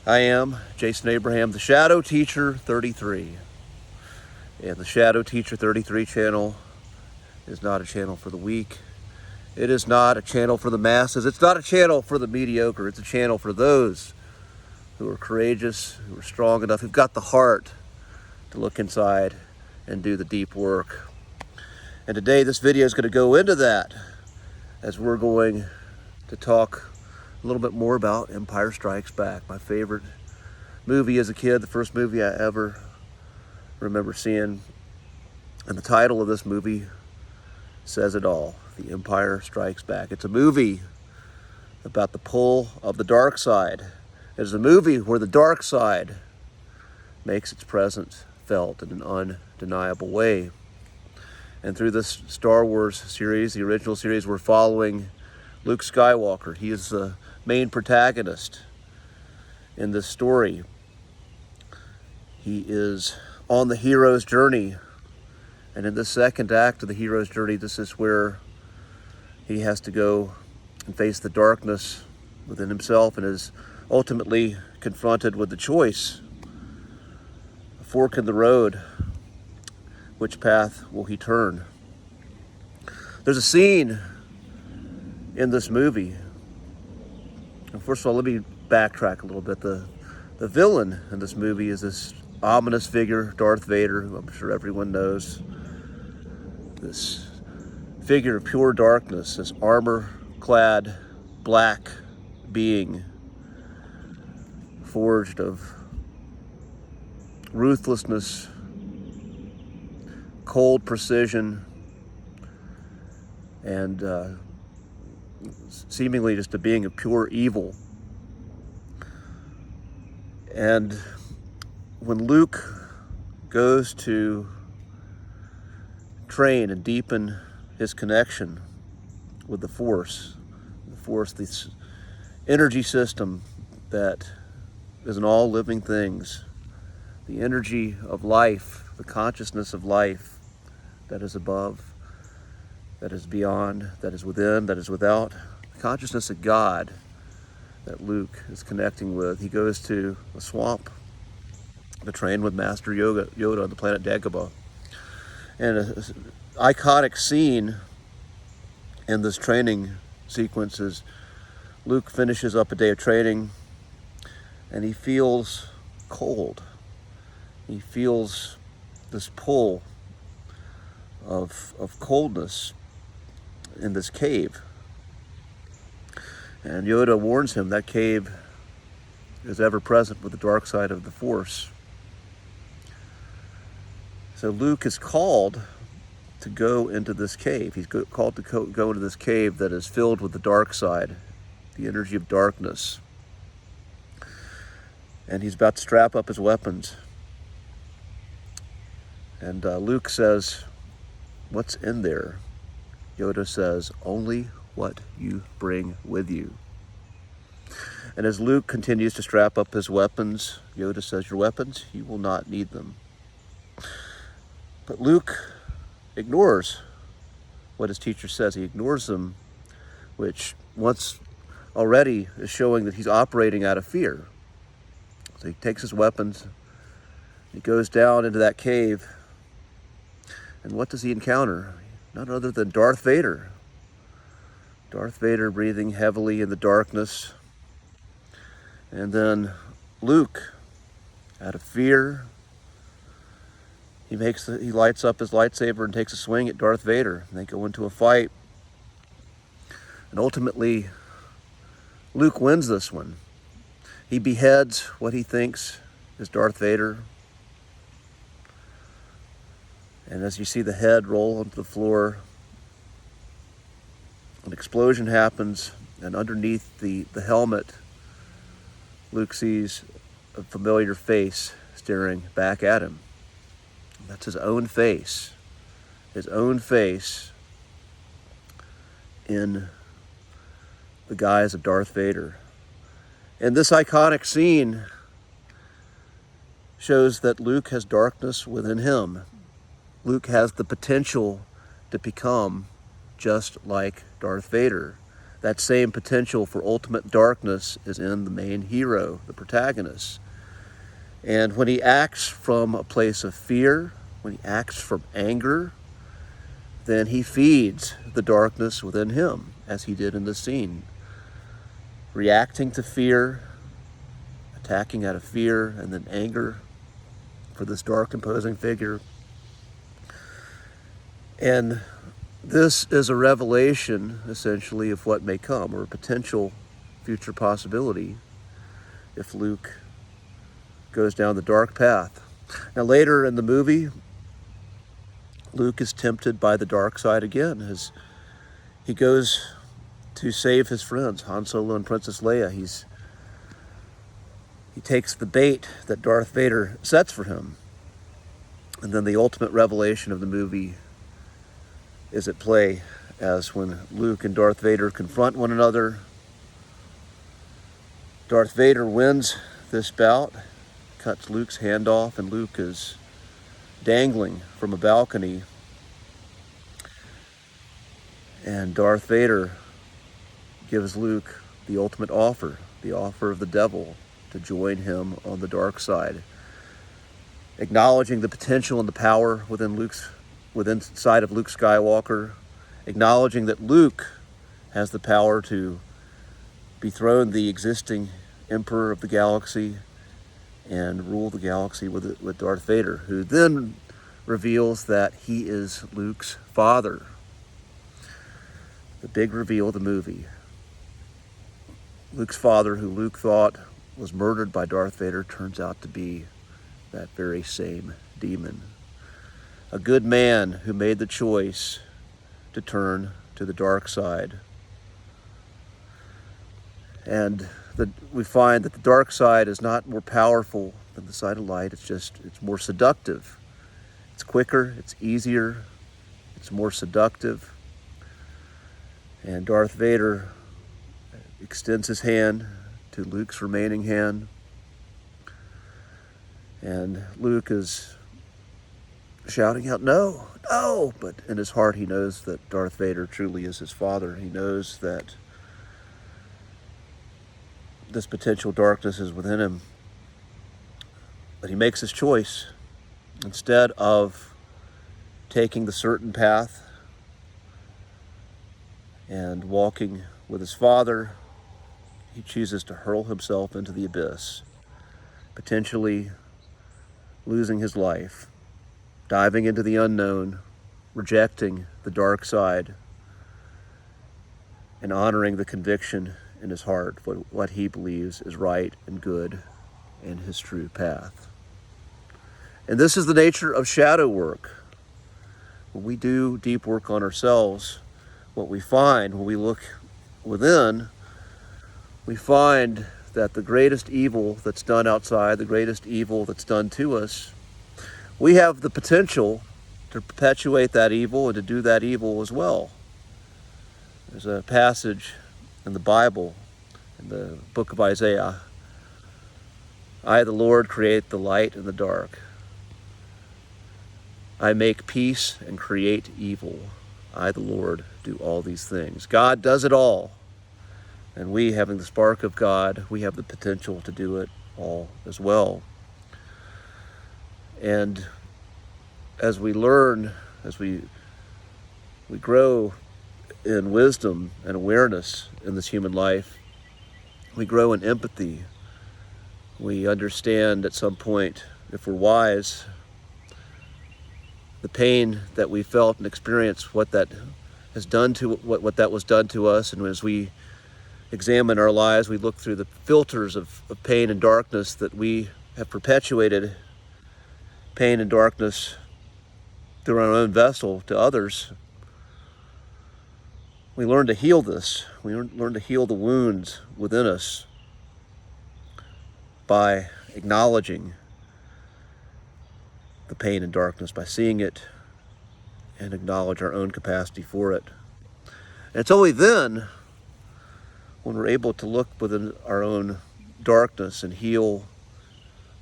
I am Jason Abraham, the Shadow Teacher 33. And the Shadow Teacher 33 channel is not a channel for the weak. It is not a channel for the masses. It's not a channel for the mediocre. It's a channel for those who are courageous, who are strong enough, who've got the heart to look inside and do the deep work. And today this video is going to go into that as we're going to talk a little bit more about Empire Strikes Back, my favorite movie as a kid, the first movie I ever remember seeing. And the title of this movie says it all, The Empire Strikes Back. It's a movie about the pull of the dark side. It's a movie where the dark side makes its presence felt in an undeniable way. And through this Star Wars series, the original series, we're following Luke Skywalker. He is the main protagonist in this story. He is on the hero's journey. And in the second act of the hero's journey, this is where he has to go and face the darkness within himself and is ultimately confronted with the choice, a fork in the road. Which path will he turn? There's a scene in this movie. And first of all, let me backtrack a little bit. The villain in this movie is this ominous figure, Darth Vader, who I'm sure everyone knows. This figure of pure darkness, this armor-clad black being forged of ruthlessness, cold precision, and seemingly just a being of pure evil. And when Luke goes to train and deepen his connection with the Force, this energy system that is in all living things, the energy of life, the consciousness of life that is above, that is beyond, that is within, that is without, the consciousness of God that Luke is connecting with. He goes to a swamp to train with Master Yoda on the planet Dagobah. And an iconic scene in this training sequence is Luke finishes up a day of training and he feels cold. He feels this pull of coldness in this cave. And Yoda warns him that cave is ever present with the dark side of the Force. So Luke is called to go into this cave. He's called to go into this cave that is filled with the dark side, the energy of darkness. And he's about to strap up his weapons. And Luke says, "What's in there?" Yoda says, "Only what you bring with you." And as Luke continues to strap up his weapons, Yoda says, "Your weapons, you will not need them." But Luke ignores what his teacher says. He ignores them, which once already is showing that he's operating out of fear. So he takes his weapons, he goes down into that cave, and what does he encounter? None other than Darth Vader. Darth Vader breathing heavily in the darkness. And then Luke, out of fear, he lights up his lightsaber and takes a swing at Darth Vader. And they go into a fight. And ultimately, Luke wins this one. He beheads what he thinks is Darth Vader. And as you see the head roll onto the floor, an explosion happens, and underneath the helmet, Luke sees a familiar face staring back at him. That's his own face in the guise of Darth Vader. And this iconic scene shows that Luke has darkness within him. Luke has the potential to become just like Darth Vader. that same potential for ultimate darkness is in the main hero, the protagonist. And when he acts from a place of fear, when he acts from anger, then he feeds the darkness within him, as he did in this scene. Reacting to fear, attacking out of fear, and then anger for this dark, imposing figure. And this is a revelation, essentially, of what may come, or a potential future possibility if Luke goes down the dark path. Now, later in the movie, Luke is tempted by the dark side again as he goes to save his friends, Han Solo and Princess Leia. He takes the bait that Darth Vader sets for him. And then the ultimate revelation of the movie is at play as when Luke and Darth Vader confront one another. Darth Vader wins this bout, cuts Luke's hand off, and Luke is dangling from a balcony. And Darth Vader gives Luke the ultimate offer, the offer of the devil, to join him on the dark side, acknowledging the potential and the power within inside of Luke Skywalker, acknowledging that Luke has the power to dethrone the existing emperor of the galaxy and rule the galaxy with Darth Vader, who then reveals that he is Luke's father. The big reveal of the movie. Luke's father, who Luke thought was murdered by Darth Vader, turns out to be that very same demon. A good man who made the choice to turn to the dark side. And we find that the dark side is not more powerful than the side of light. It's more seductive. It's quicker, it's easier, it's more seductive. And Darth Vader extends his hand to Luke's remaining hand. And Luke is shouting out, "No, no!" But in his heart, he knows that Darth Vader truly is his father. He knows that this potential darkness is within him. But he makes his choice. Instead of taking the certain path and walking with his father, he chooses to hurl himself into the abyss, potentially losing his life, diving into the unknown, rejecting the dark side, and honoring the conviction in his heart for what he believes is right and good and his true path. And this is the nature of shadow work. When we do deep work on ourselves, what we find when we look within, we find that the greatest evil that's done outside, the greatest evil that's done to us, we have the potential to perpetuate that evil and to do that evil as well. There's a passage in the Bible, in the book of Isaiah, "I, the Lord, create the light and the dark. I make peace and create evil. I, the Lord, do all these things." God does it all. And we, having the spark of God, we have the potential to do it all as well. And as we learn, as we grow in wisdom and awareness in this human life, we grow in empathy. We understand at some point, if we're wise, the pain that we felt and experienced, what that has done to what that was done to us. And as we examine our lives, we look through the filters of pain and darkness that we have perpetuated, pain and darkness through our own vessel to others. We learn to heal this. We learn to heal the wounds within us by acknowledging the pain and darkness, by seeing it and acknowledge our own capacity for it. And it's only then, when we're able to look within our own darkness and heal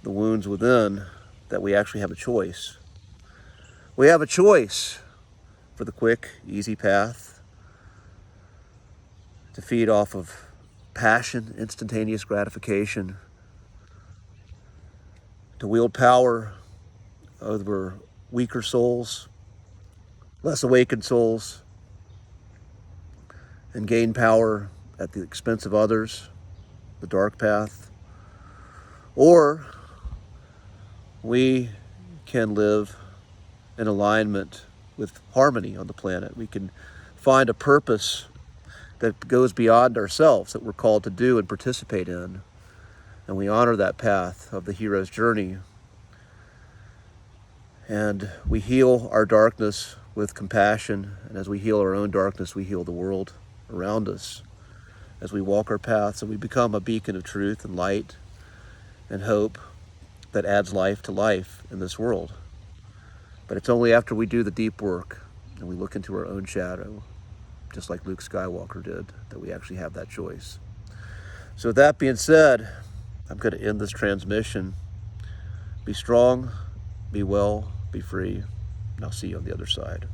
the wounds within, that we actually have a choice. We have a choice for the quick, easy path, to feed off of passion, instantaneous gratification, to wield power over weaker souls, less awakened souls, and gain power at the expense of others, the dark path. Or we can live in alignment with harmony on the planet. We can find a purpose that goes beyond ourselves, that we're called to do and participate in. And we honor that path of the hero's journey. And we heal our darkness with compassion. And as we heal our own darkness, we heal the world around us. As we walk our paths and we become a beacon of truth and light and hope that adds life to life in this world. But it's only after we do the deep work and we look into our own shadow, just like Luke Skywalker did, that we actually have that choice. So with that being said, I'm going to end this transmission. Be strong, be well, be free, and I'll see you on the other side.